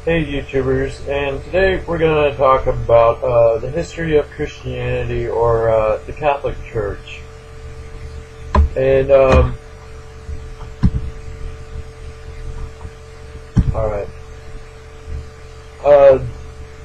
Hey YouTubers, and today we're going to talk about the history of Christianity or the Catholic Church. And alright.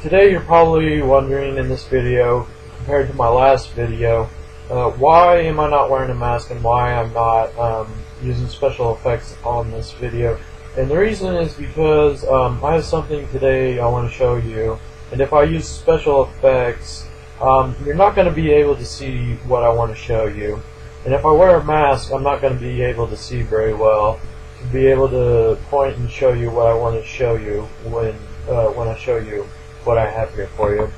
Today you're probably wondering in this video, compared to my last video, why am I not wearing a mask and why I'm not using special effects on this video. And the reason is because I have something today I want to show you, and if I use special effects, you're not going to be able to see what I want to show you. And if I wear a mask, I'm not going to be able to see very well, to be able to point and show you what I want to show you when I show you what I have here for you.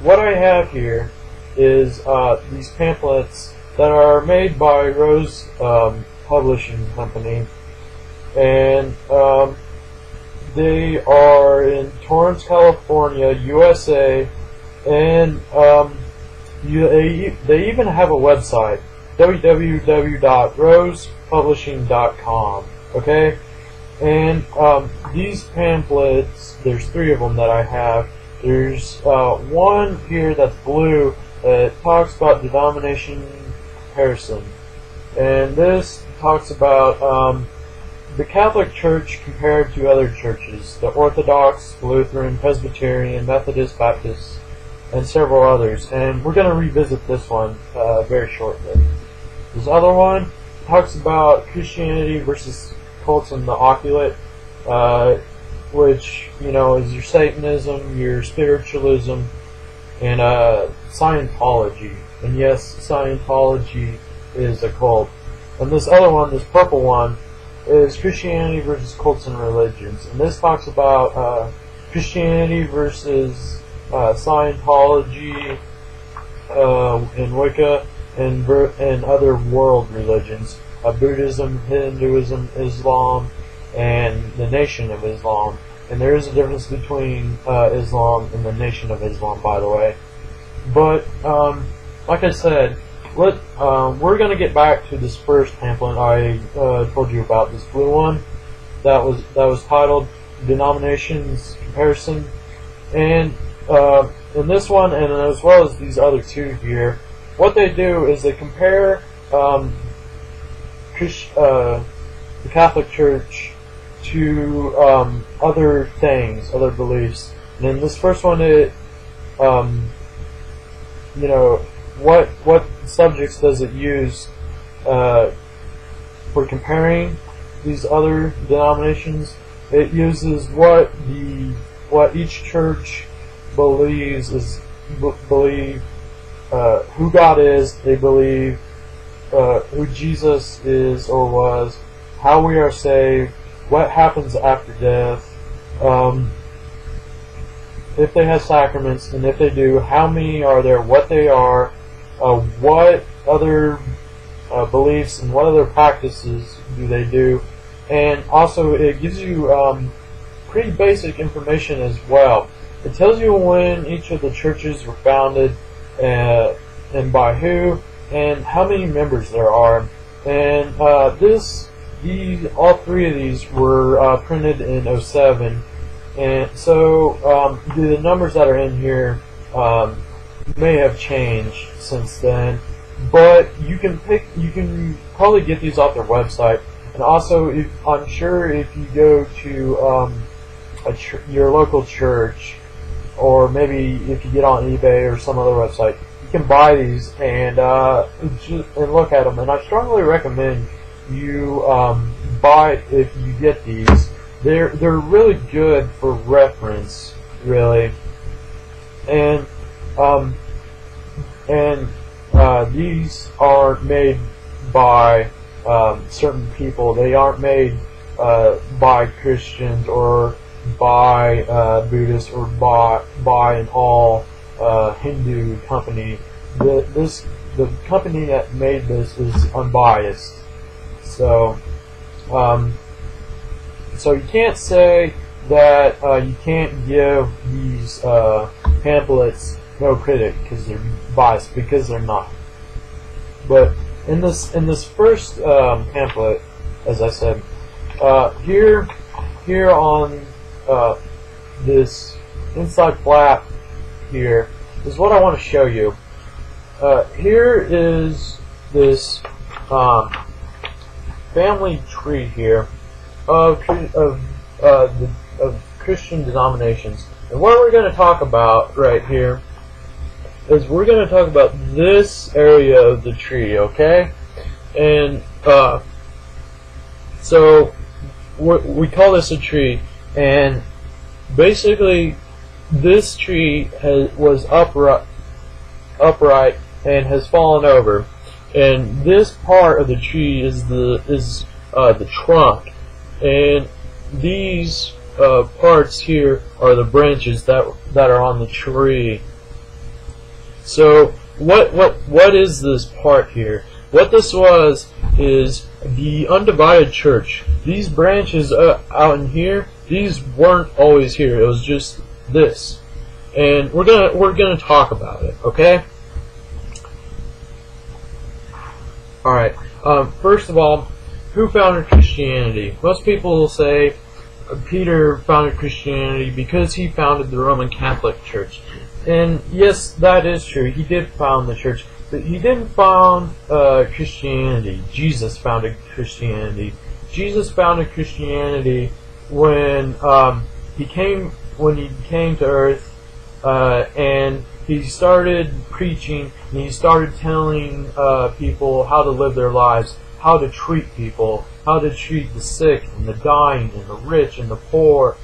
What I have here is these pamphlets that are made by Rose Publishing Company. And they are in Torrance, California, USA, and they even have a website, www.rosepublishing.com. Okay, and these pamphlets, there's 3 of them that I have. There's one here that's blue that talks about denomination comparison, and this talks about the Catholic Church compared to other churches, the Orthodox, Lutheran, Presbyterian, Methodist, Baptist, and several others. And we're going to revisit this one very shortly. This other one talks about Christianity versus cults and the occultate, which, you know, is your Satanism, your spiritualism, and Scientology. And yes, Scientology is a cult. And this other one, this purple one, is Christianity versus cults and religions, and this talks about Christianity versus Scientology and Wicca and other world religions, Buddhism, Hinduism, Islam, and the Nation of Islam. And there is a difference between Islam and the Nation of Islam, by the way. But like I said, we're going to get back to this first pamphlet I told you about, this blue one that was titled Denominations Comparison. And in this one, and as well as these other 2 here, what they do is they compare the Catholic Church to other things, other beliefs. And in this first one, it you know, what subjects does it use for comparing these other denominations? It uses what each church believes who God is. They believe who Jesus is or was, how we are saved, what happens after death, if they have sacraments, and if they do, how many are there, what they are, what other beliefs and what other practices do they do. And also it gives you pretty basic information as well. It tells you when each of the churches were founded and by who and how many members there are. And all 3 of these were printed in '07. And so the numbers that are in here may have changed since then, but you can probably get these off their website. And also, I'm sure if you go to your local church, or maybe if you get on eBay or some other website, you can buy these and look at them. And I strongly recommend you buy it if you get these. They're really good for reference, really. And these are made by certain people. They aren't made by Christians or by Buddhists or by an all Hindu company. The company that made this is unbiased. So you can't say that you can't give these pamphlets no critic because they're biased, because they're not. But in this first pamphlet, as I said, here here on this inside flap here is what I want to show you. Here is this family tree here of Christian denominations. And what we're going to talk about right here is we're going to talk about this area of the tree, okay? And so we call this a tree, and basically this tree was upright and has fallen over, and this part of the tree is the trunk, and these parts here are the branches that are on the tree. So what is this part here? What this is the undivided church. These branches out in here, these weren't always here. It was just this, and we're gonna talk about it. Okay. All right. First of all, who founded Christianity? Most people will say Peter founded Christianity because he founded the Roman Catholic Church. And yes, that is true. He did found the church, but he didn't found Christianity. Jesus founded Christianity. Jesus founded Christianity when he came to earth, and he started preaching, and he started telling people how to live their lives, how to treat people, how to treat the sick and the dying and the rich and the poor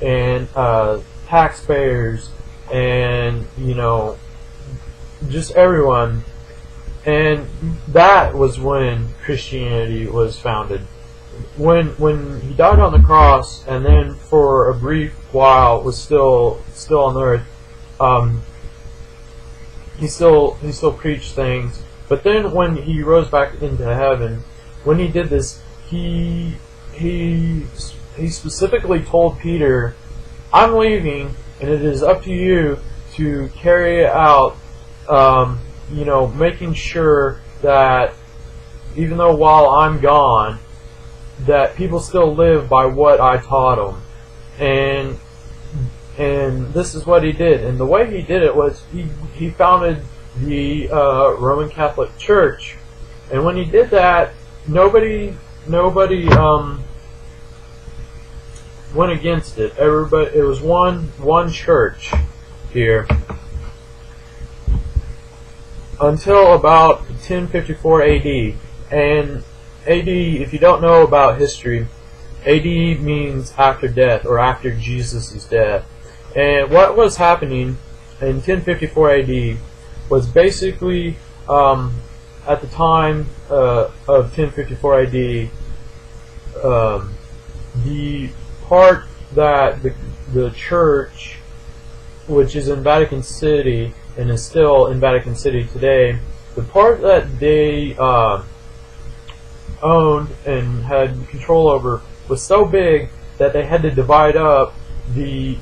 and taxpayers and just everyone. And that was when Christianity was founded. When he died on the cross, and then for a brief while was still on the earth, he still preached things. But then when he rose back into heaven, when he did this, he specifically told Peter, "I'm leaving, and it is up to you to carry out, making sure that even though while I'm gone, that people still live by what I taught them." And this is what he did. And the way he did it was he founded the Roman Catholic Church. And when he did that, nobody went against it. It was one church here until about 1054 AD. And AD, if you don't know about history, AD means after death, or after Jesus' death. And what was happening in 1054 AD was basically, at the time of 1054 AD, the part that the church, which is in Vatican City and is still in Vatican City today, the part that they owned and had control over was so big that they had to divide up the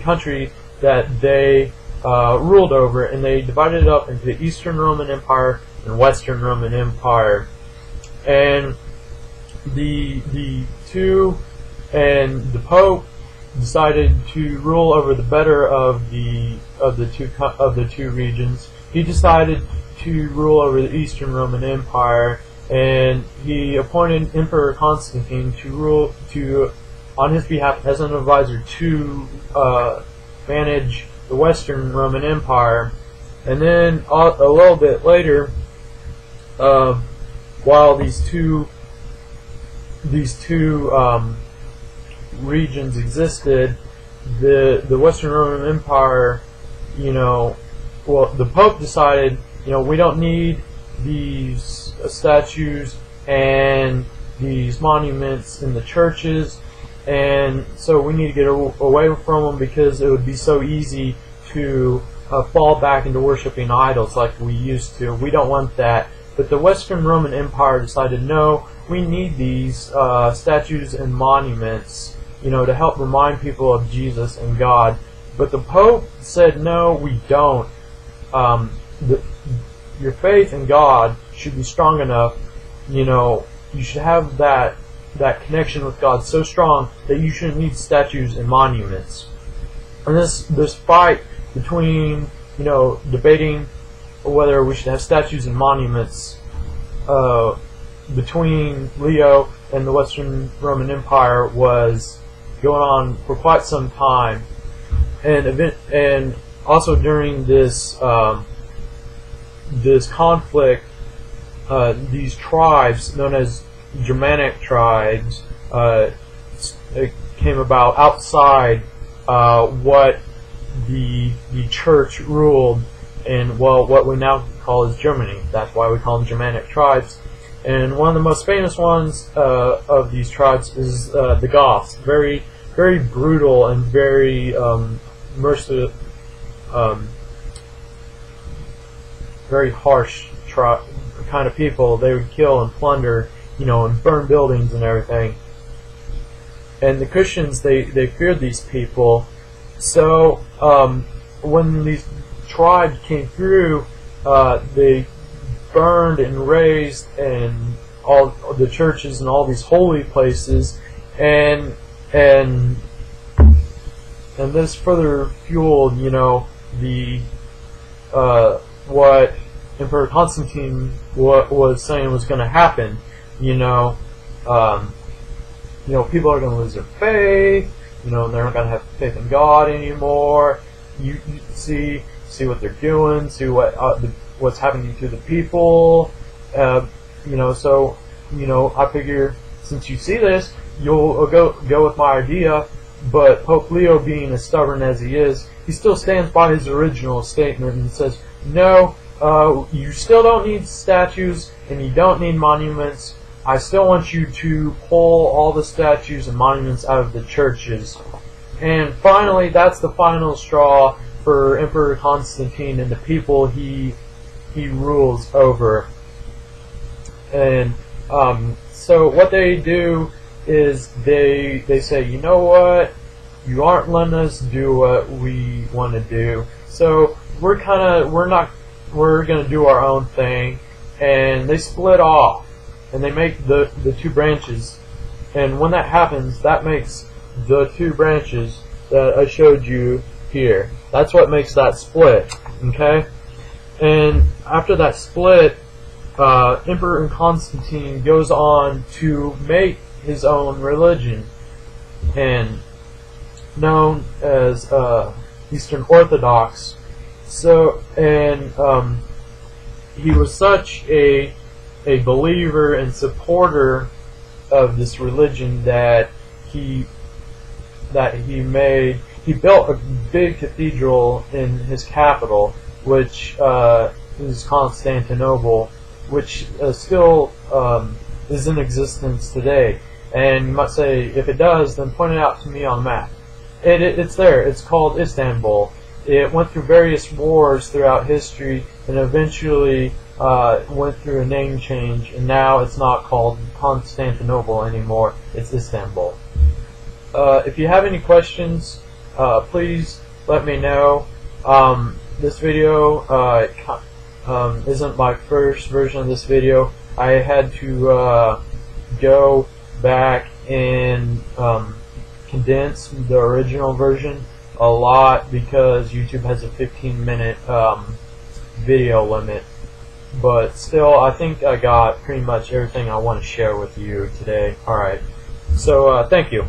country that they ruled over, and they divided it up into the Eastern Roman Empire and Western Roman Empire. And the Pope decided to rule over the better of the two regions. He decided to rule over the Eastern Roman Empire, and he appointed Emperor Constantine to rule on his behalf as an advisor to manage the Western Roman Empire. And then a little bit later, while these two regions existed, the Western Roman Empire, the Pope decided, we don't need these statues and these monuments in the churches, and so we need to get away from them because it would be so easy to fall back into worshiping idols like we used to. We don't want that. But the Western Roman Empire decided, no, we need these statues and monuments, to help remind people of Jesus and God. But the Pope said, no, we don't. Your faith in God should be strong enough. You should have that that connection with God so strong that you shouldn't need statues and monuments. And this fight between, debating whether we should have statues and monuments between Leo and the Western Roman Empire was going on for quite some time, and also during this this conflict, these tribes known as Germanic tribes it came about outside what the church ruled in, what we now call as Germany. That's why we call them Germanic tribes. And one of the most famous ones of these tribes is the Goths. Very, very brutal and very merciless, very harsh kind of people. They would kill and plunder, and burn buildings and everything. And the Christians, they feared these people. So when these tribes came through, they burned and razed and all the churches and all these holy places, and this further fueled, the what Emperor Constantine was saying was going to happen. People are going to lose their faith. They're not going to have faith in God anymore. You see what they're doing. See what's happening to the people. So I figure since you see this, you'll go with my idea. But Pope Leo, being as stubborn as he is, he still stands by his original statement and says, no, you still don't need statues and you don't need monuments. I still want you to pull all the statues and monuments out of the churches. And finally, that's the final straw for Emperor Constantine and the people he rules over. And so what they do is they say, you know what, you aren't letting us do what we want to do, so we're going to do our own thing. And they split off and they make the two branches, and when that happens, that makes the two branches that I showed you here. That's what makes that split. Okay? And after that split, Emperor Constantine goes on to make his own religion, and known as Eastern Orthodox. So, and he was such a believer and supporter of this religion that he built a big cathedral in his capital, which is Constantinople, which still is in existence today. And you might say, if it does, then point it out to me on the map. It's there. It's called Istanbul. It went through various wars throughout history and eventually went through a name change, and now it's not called Constantinople anymore. It's Istanbul. If you have any questions, please let me know. This video isn't my first version of this video. I had to go back and condense the original version a lot because YouTube has a 15-minute video limit. But still, I think I got pretty much everything I want to share with you today. Alright, so thank you.